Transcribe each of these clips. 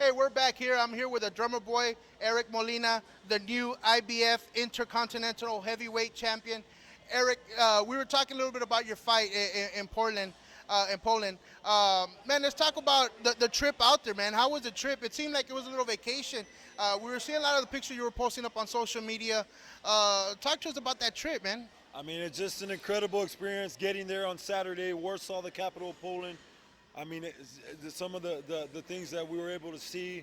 Hey, we're back here. I'm here with a drummer boy, Eric Molina, the new IBF Intercontinental Heavyweight Champion. Eric, we were talking a little bit about your fight in Portland. In Poland, man, let's talk about the trip out there, man. How was the trip? It seemed like it was a little vacation. We were seeing a lot of the pictures you were posting up on social media. Talk to us about that trip, man. I mean, it's just an incredible experience getting there on Saturday, Warsaw, the capital of Poland. I mean, some of the things that we were able to see,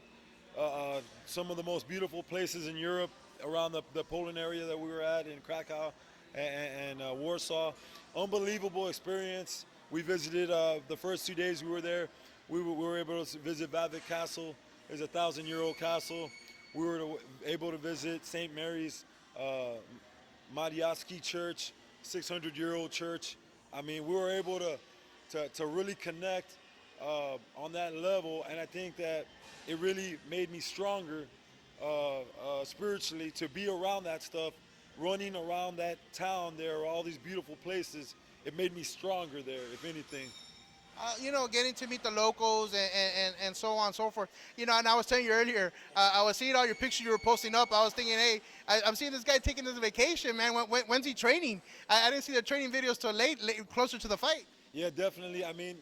some of the most beautiful places in Europe around the Poland area that we were at in Krakow and Warsaw. Unbelievable experience. We visited the first 2 days we were there. We were able to visit Vavik Castle. It's a 1,000-year-old castle. We were able to visit St. Mary's Mariacki Church, 600-year-old church. I mean, we were able to really connect on that level, and I think that it really made me stronger spiritually to be around that stuff, running around that town. There are all these beautiful places. It made me stronger there, if anything. Getting to meet the locals and so on and so forth. And I was telling you earlier, I was seeing all your pictures you were posting up. I was thinking, hey, I'm seeing this guy taking this vacation, man. When's he training? I didn't see the training videos till late, closer to the fight. Yeah, definitely. I mean,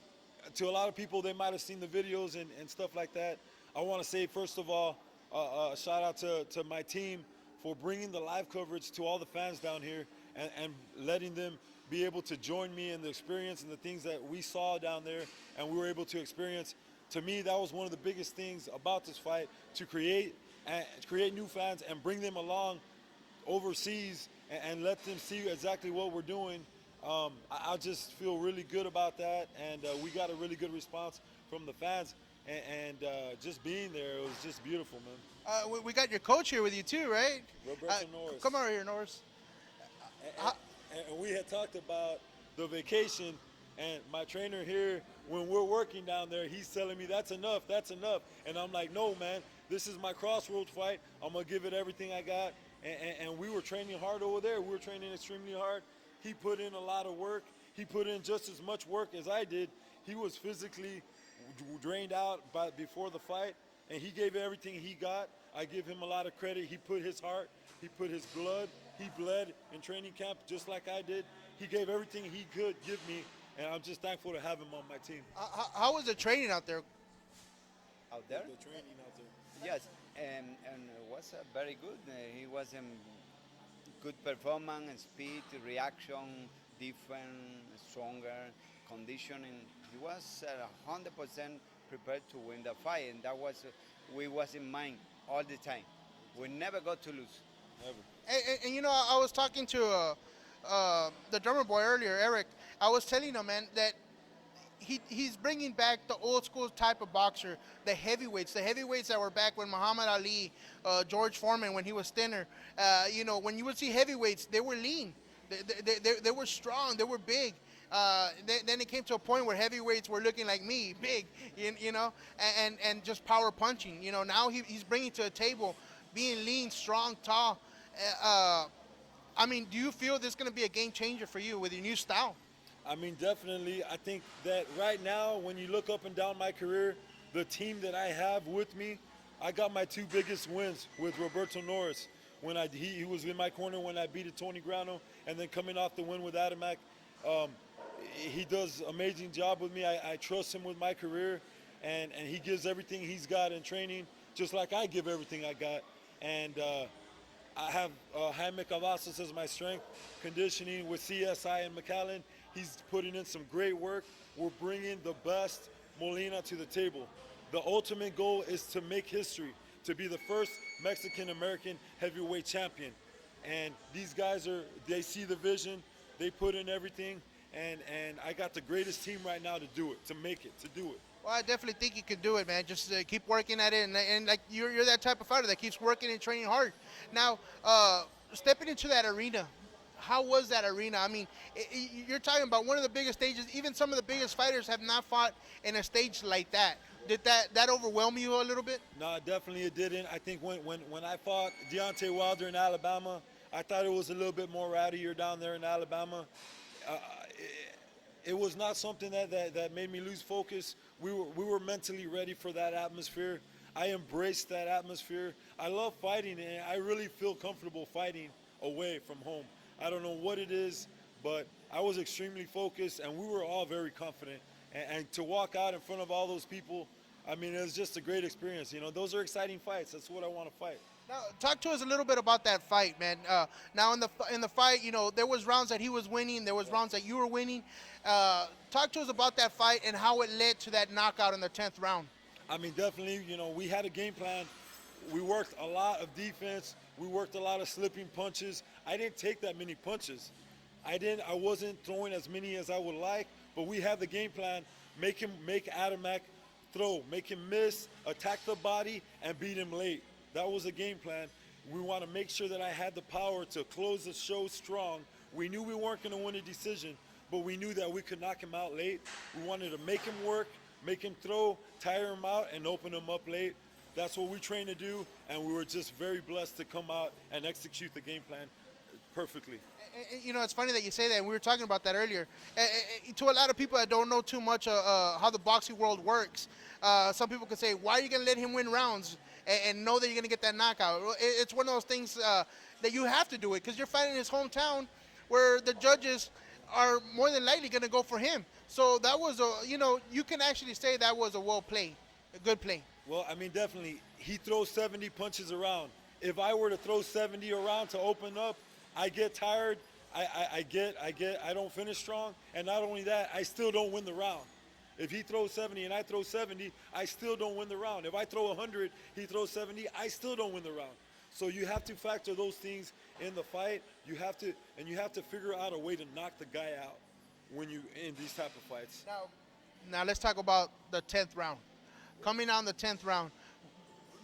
to a lot of people, they might have seen the videos and stuff like that. I want to say, first of all, a shout out to my team for bringing the live coverage to all the fans down here and letting them be able to join me in the experience and the things that we saw down there and we were able to experience. To me, that was one of the biggest things about this fight, to create new fans and bring them along overseas and let them see exactly what we're doing. I just feel really good about that, and we got a really good response from the fans, and just being there, it was just beautiful, man. We got your coach here with you too, right? Roberto Norris. Come over here, Norris. And we had talked about the vacation, and my trainer here, when we're working down there, he's telling me that's enough, and I'm like, no, man, this is my crossroads fight. I'm gonna give it everything I got, and we were training hard over there. We were training extremely hard. He put in a lot of work. He put in just as much work as I did. He was physically drained out before the fight, and he gave everything he got. I give him a lot of credit. He put his heart, he put his blood, he bled in training camp just like I did. He gave everything he could give me, and I'm just thankful to have him on my team. How was the training out there? Out there? The training out there. Yes, and it was very good. He was in good performance, speed, reaction, different, stronger, conditioning. He was 100% prepared to win the fight, and that was we was in mind all the time. We never got to lose. Never. And I was talking to the drummer boy earlier, Eric. I was telling him, man, that he's bringing back the old school type of boxer, the heavyweights that were back when Muhammad Ali, George Foreman, when he was thinner. When you would see heavyweights, they were lean, they were strong, they were big. Then it came to a point where heavyweights were looking like me, big, and just power punching. Now he's bringing to a table being lean, strong, tall. I mean, do you feel this is going to be a game changer for you with your new style? I mean, definitely. I think that right now, when you look up and down my career, the team that I have with me, I got my two biggest wins with Roberto Norris. When he was in my corner when I beat Tony Grano, and then coming off the win with Adamak. He does an amazing job with me. I trust him with my career, and he gives everything he's got in training, just like I give everything I got. And I have Jaime Cavazos as my strength conditioning with CSI and McAllen. He's putting in some great work. We're bringing the best Molina to the table. The ultimate goal is to make history, to be the first Mexican-American heavyweight champion. And these guys they see the vision, they put in everything, and I got the greatest team right now to do it, to do it. Well, I definitely think you can do it, man. Just keep working at it, and like you're that type of fighter that keeps working and training hard. Now, stepping into that arena, how was that arena? I mean, you're talking about one of the biggest stages. Even some of the biggest fighters have not fought in a stage like that. Did that overwhelm you a little bit? No, definitely it didn't. I think when I fought Deontay Wilder in Alabama, I thought it was a little bit more rowdier down there in Alabama. It was not something that made me lose focus. We were mentally ready for that atmosphere. I embrace that atmosphere. I love fighting, and I really feel comfortable fighting away from home. I don't know what it is, but I was extremely focused, and we were all very confident. And to walk out in front of all those people, I mean, it was just a great experience. You know, those are exciting fights. That's what I want to fight. Now, talk to us a little bit about that fight, man. Now, in the fight, you know, there was rounds that he was winning, there was rounds that you were winning. Talk to us about that fight and how it led to that knockout in the 10th round. I mean, definitely, you know, we had a game plan. We worked a lot of defense. We worked a lot of slipping punches. I didn't take that many punches. I wasn't throwing as many as I would like, but we had the game plan. Make Adamek throw, make him miss, attack the body, and beat him late. That was the game plan. We want to make sure that I had the power to close the show strong. We knew we weren't going to win a decision, but we knew that we could knock him out late. We wanted to make him work, make him throw, tire him out, and open him up late. That's what we trained to do, and we were just very blessed to come out and execute the game plan perfectly. You know, it's funny that you say that, and we were talking about that earlier. To a lot of people that don't know too much how the boxing world works, some people could say, why are you going to let him win rounds and know that you're going to get that knockout? Well, it's one of those things that you have to do it because you're fighting in his hometown where the judges are more than likely going to go for him. So that was, you can actually say that was a well play, a good play. Well, I mean, definitely, he throws 70 punches around. If I were to throw 70 around to open up, I get tired, I don't finish strong, and not only that, I still don't win the round. If he throws 70 and I throw 70, I still don't win the round. If I throw 100, he throws 70, I still don't win the round. So you have to factor those things in the fight. You have to figure out a way to knock the guy out when you in these type of fights. Now let's talk about the 10th round. Coming on the 10th round,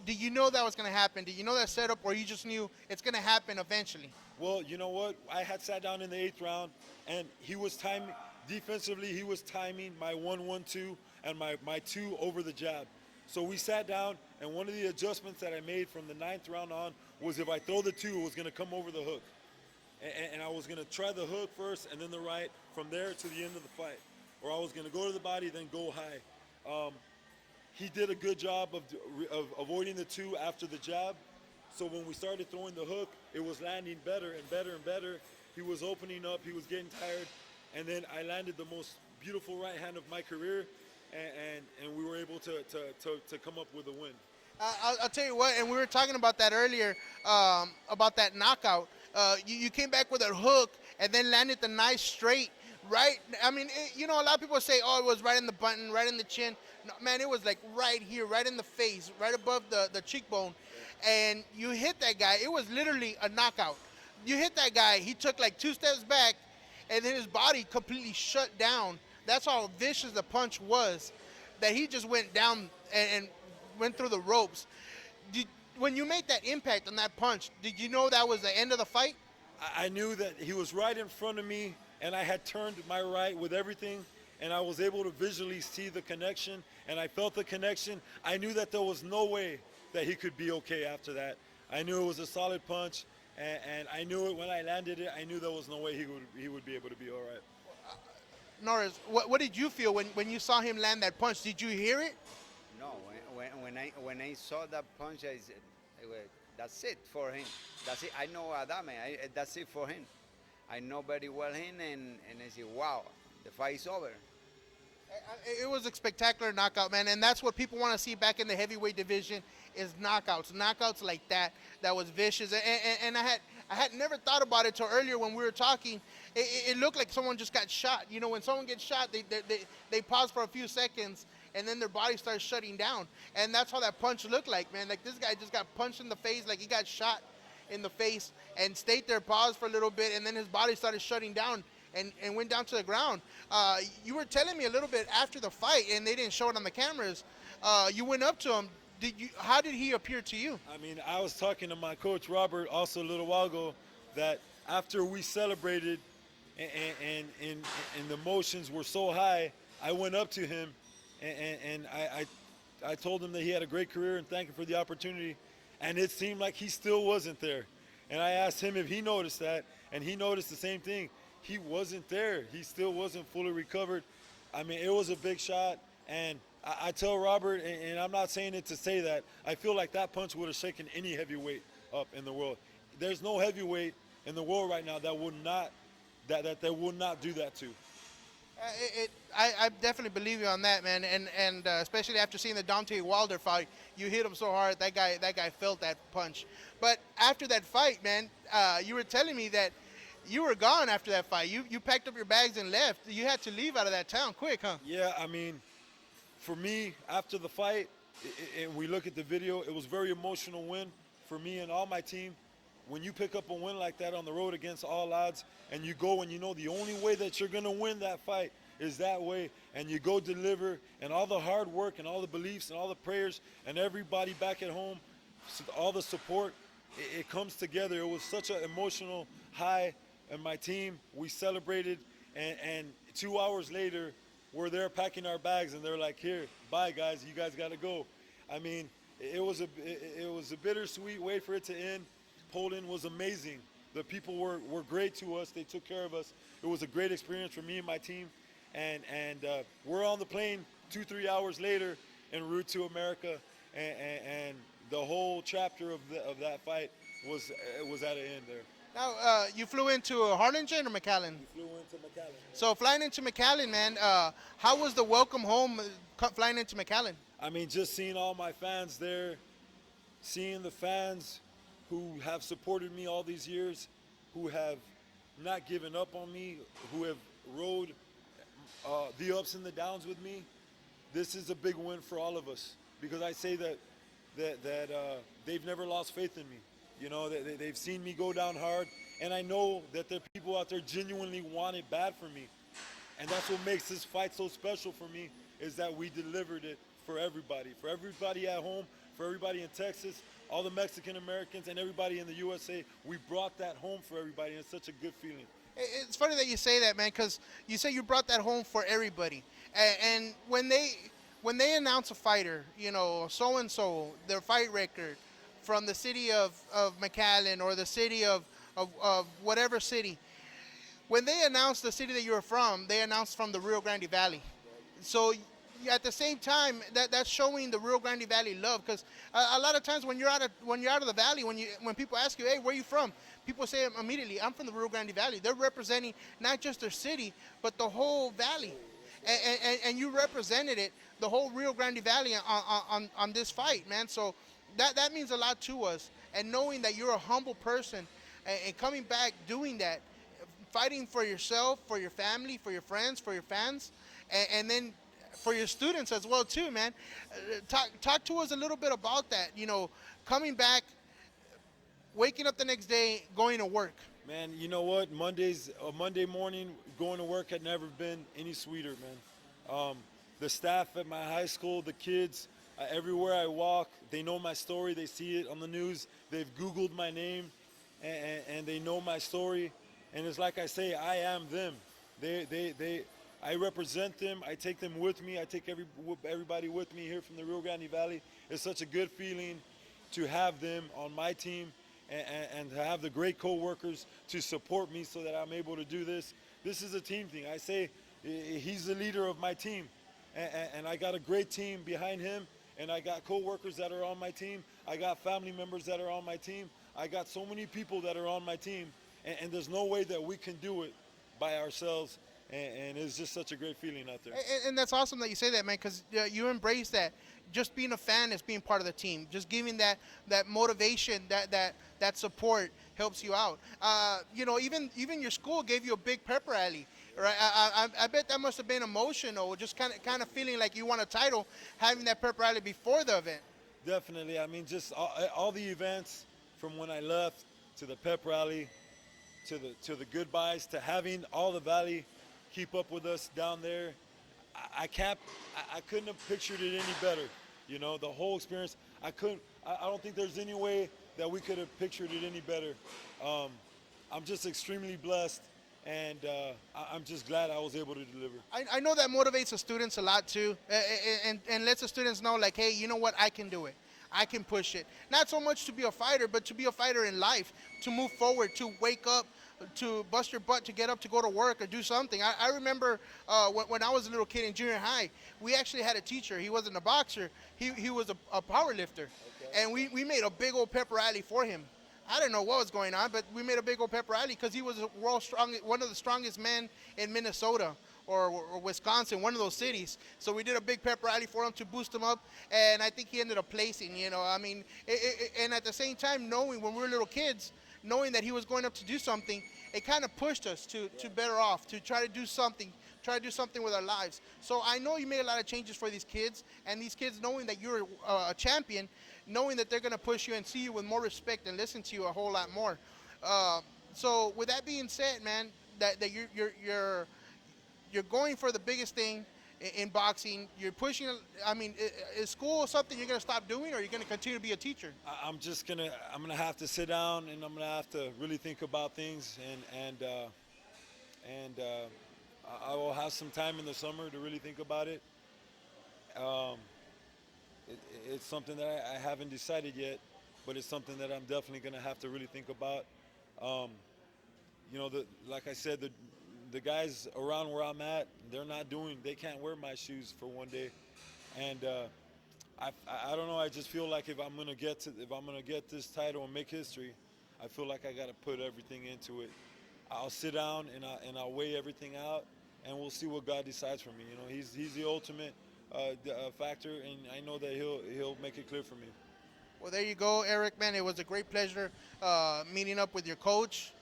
did you know that was going to happen? Did you know that setup, or you just knew it's going to happen eventually? Well, you know what? I had sat down in the 8th round, and he was timing defensively. He was timing my 1-1-2 and my 2 over the jab. So we sat down, and one of the adjustments that I made from the 9th round on was if I throw the 2, it was going to come over the hook, and I was going to try the hook first and then the right from there to the end of the fight, or I was going to go to the body then go high. He did a good job of avoiding the 2 after the jab. So when we started throwing the hook, it was landing better and better and better. He was opening up, he was getting tired, and then I landed the most beautiful right hand of my career, and we were able to come up with a win. I'll tell you what, and we were talking about that earlier, about that knockout. You came back with a hook and then landed the nice straight, right? I mean, a lot of people say, oh, it was right in the button, right in the chin. No, man, it was like right here, right in the face, right above the cheekbone. And you hit that guy. It was literally a knockout. You hit that guy. He took like 2 steps back, and then his body completely shut down. That's how vicious the punch was, that he just went down and went through the ropes. When you made that impact on that punch, did you know that was the end of the fight? I knew that he was right in front of me, and I had turned my right with everything, and I was able to visually see the connection, and I felt the connection. I knew that there was no way that he could be okay after that. I knew it was a solid punch, and I knew it when I landed it. I knew there was no way he would be able to be all right. Norris, what did you feel when you saw him land that punch? Did you hear it? No, when I saw that punch, I said, "Well, that's it for him. That's it. I know Adame. That's it for him. I know very well him, and I said, wow, the fight is over." It was a spectacular knockout, man, and that's what people want to see back in the heavyweight division is knockouts like that was vicious. And I had never thought about it till earlier when we were talking. It looked like someone just got shot. You know, when someone gets shot, they pause for a few seconds, and then their body starts shutting down. And that's how that punch looked like, man. Like, this guy just got punched in the face, like he got shot in the face, and stayed there, paused for a little bit, and then his body started shutting down and went down to the ground. You were telling me a little bit after the fight, and they didn't show it on the cameras. You went up to him. How did he appear to you? I mean, I was talking to my coach, Robert, also a little while ago, that after we celebrated and the emotions were so high, I went up to him and I told him that he had a great career and thanked him for the opportunity. And it seemed like he still wasn't there. And I asked him if he noticed that, and he noticed the same thing. He wasn't there. He still wasn't fully recovered. I mean, it was a big shot. And I tell Robert, and I'm not saying it to say that, I feel like that punch would have shaken any heavyweight up in the world. There's no heavyweight in the world right now that would not that they will not do that to. I definitely believe you on that, man, and especially after seeing the Deontay Wilder fight, you hit him so hard that guy felt that punch. But after that fight, man, you were telling me that you were gone after that fight. You packed up your bags and left. You had to leave out of that town quick, huh? Yeah, I mean, for me, after the fight, and we look at the video, it was a very emotional win for me and all my team. When you pick up a win like that on the road against all odds, and you go and you know the only way that you're gonna win that fight is that way, and you go deliver, and all the hard work and all the beliefs and all the prayers and everybody back at home, all the support, it comes together. It was such an emotional high, and my team, we celebrated, and 2 hours later, we're there packing our bags, and they're like, "Here, bye guys, you guys got to go." I mean, it was a bittersweet way for it to end. Poland was amazing. The people were great to us. They took care of us. It was a great experience for me and my team, and we're on the plane 2-3 hours later en route to America, and the whole chapter of that fight was at an end there. Now, you flew into Harlingen or McAllen? We flew into McAllen. So flying into McAllen, man, how was the welcome home flying into McAllen? I mean, just seeing all my fans there, seeing the fans who have supported me all these years, who have not given up on me, who have rode the ups and the downs with me. This is a big win for all of us, because I say that they've never lost faith in me. You know, they've seen me go down hard, and I know that there are people out there genuinely want it bad for me. And that's what makes this fight so special for me, is that we delivered it for everybody at home, for everybody in Texas, all the Mexican Americans, and everybody in the USA. We brought that home for everybody, and it's such a good feeling. It's funny that you say that, man, because you say you brought that home for everybody. And when they announce a fighter, you know, so and so, their fight record from the city of McAllen or the city of whatever city, when they announce the city that you're from, they announce from the Rio Grande Valley. So at the same time, that's showing the Rio Grande Valley love, because a lot of times when you're out of the valley, when people ask you, "Hey, where are you from?" people say immediately, "I'm from the Rio Grande Valley." They're representing not just their city, but the whole valley, and you represented it, the whole Rio Grande Valley on this fight, man. So that means a lot to us, and knowing that you're a humble person and coming back doing that, fighting for yourself, for your family, for your friends, for your fans, and then for your students as well too, man. Talk to us a little bit about that. You know, coming back, waking up the next day, going to work. Man, you know what? Monday morning, going to work had never been any sweeter, man. The staff at my high school, the kids, everywhere I walk, they know my story. They see it on the news. They've Googled my name, and they know my story. And it's like I say, I am them. I represent them. I take them with me. I take everybody with me here from the Rio Grande Valley. It's such a good feeling to have them on my team, and to have the great co-workers to support me so that I'm able to do this. This is a team thing. I say he's the leader of my team, and I got a great team behind him, and I got co-workers that are on my team. I got family members that are on my team. I got so many people that are on my team, and there's no way that we can do it by ourselves, and it's just such a great feeling out there. And that's awesome that you say that, man, because you embrace that. Just being a fan is being part of the team. Just giving that motivation, that support helps you out. You know, even your school gave you a big pep rally, right? I bet that must have been emotional, just kind of feeling like you won a title, having that pep rally before the event. Definitely. I mean, just all the events, from when I left to the pep rally, to the goodbyes, to having all the valley keep up with us down there. I couldn't have pictured it any better. You know, the whole experience. I don't think there's any way that we could have pictured it any better. I'm just extremely blessed, and I'm just glad I was able to deliver. I know that motivates the students a lot too, and lets the students know, like, hey, you know what, I can do it. I can push it. Not so much to be a fighter, but to be a fighter in life, to move forward, to wake up to bust your butt to get up to go to work or do something. I remember when I was a little kid in junior high, we actually had a teacher. He wasn't a boxer. He was a power lifter, and we made a big old pep rally for him. I didn't know what was going on, but we made a big old pep rally because he was a one of the strongest men in Minnesota or Wisconsin, one of those cities. So we did a big pep rally for him to boost him up, and I think he ended up placing. I mean, and at the same time, knowing when we were little kids, knowing that he was going up to do something, it kind of pushed us to better off, to try to do something with our lives. So I know you made a lot of changes for these kids, and these kids knowing that you're a champion, knowing that they're going to push you and see you with more respect and listen to you a whole lot more. Uh, so with that being said, man, that you're going for the biggest thing in boxing. You're pushing. I mean, is school something you're going to stop doing, or you're going to continue to be a teacher? I'm gonna have to sit down and I'm gonna have to really think about things and I will have some time in the summer to really think about it. Um, it it's something that I haven't decided yet, but it's something that I'm definitely gonna have to really think about. Um, like I said, the guys around where I'm at, they can't wear my shoes for one day, and I don't know. I just feel like if I'm gonna get this title and make history, I feel like I got to put everything into it. I'll sit down and I'll weigh everything out, and we'll see what God decides for me. He's the ultimate factor, and I know that he'll make it clear for me. Well, there you go, Eric, man. It was a great pleasure meeting up with your coach,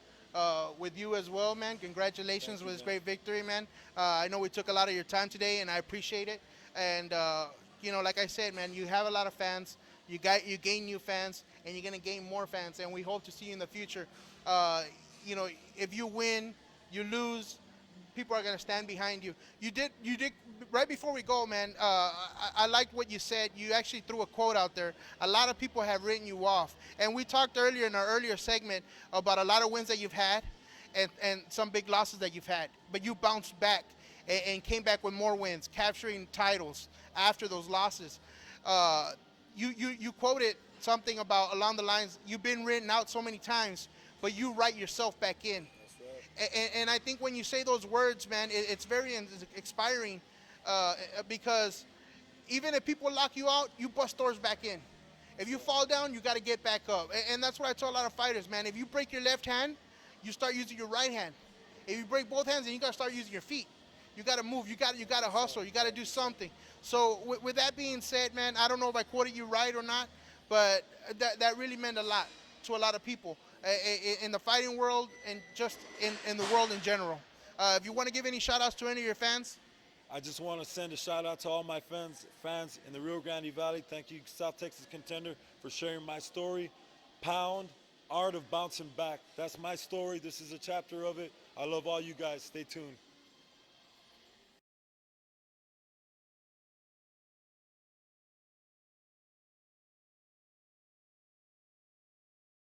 with you as well, man. Congratulations with this great victory, man. I know we took a lot of your time today, and I appreciate it. And like I said, man, you have a lot of fans. You gain new fans, and you're gonna gain more fans. And we hope to see you in the future. Uh, if you win, you lose, people are gonna stand behind you. You did right before we go, man. I liked what you said. You actually threw a quote out there. A lot of people have written you off, and we talked earlier in our earlier segment about a lot of wins that you've had, and some big losses that you've had. But you bounced back and came back with more wins, capturing titles after those losses. Uh, you quoted something about along the lines, you've been written out so many times, but you write yourself back in. And I think when you say those words, man, it's very inspiring, because even if people lock you out, you bust doors back in. If you fall down, you got to get back up. And that's what I tell a lot of fighters, man. If you break your left hand, you start using your right hand. If you break both hands, then you got to start using your feet. You got to move. You got to hustle. You got to do something. So with that being said, man, I don't know if I quoted you right or not, but that really meant a lot to a lot of people in the fighting world and just in the world in general. If you want to give any shout outs to any of your fans. I just want to send a shout out to all my fans in the Rio Grande Valley. Thank you, South Texas Contender, for sharing my story. Pound, Art of Bouncing Back. That's my story. This is a chapter of it. I love all you guys. Stay tuned.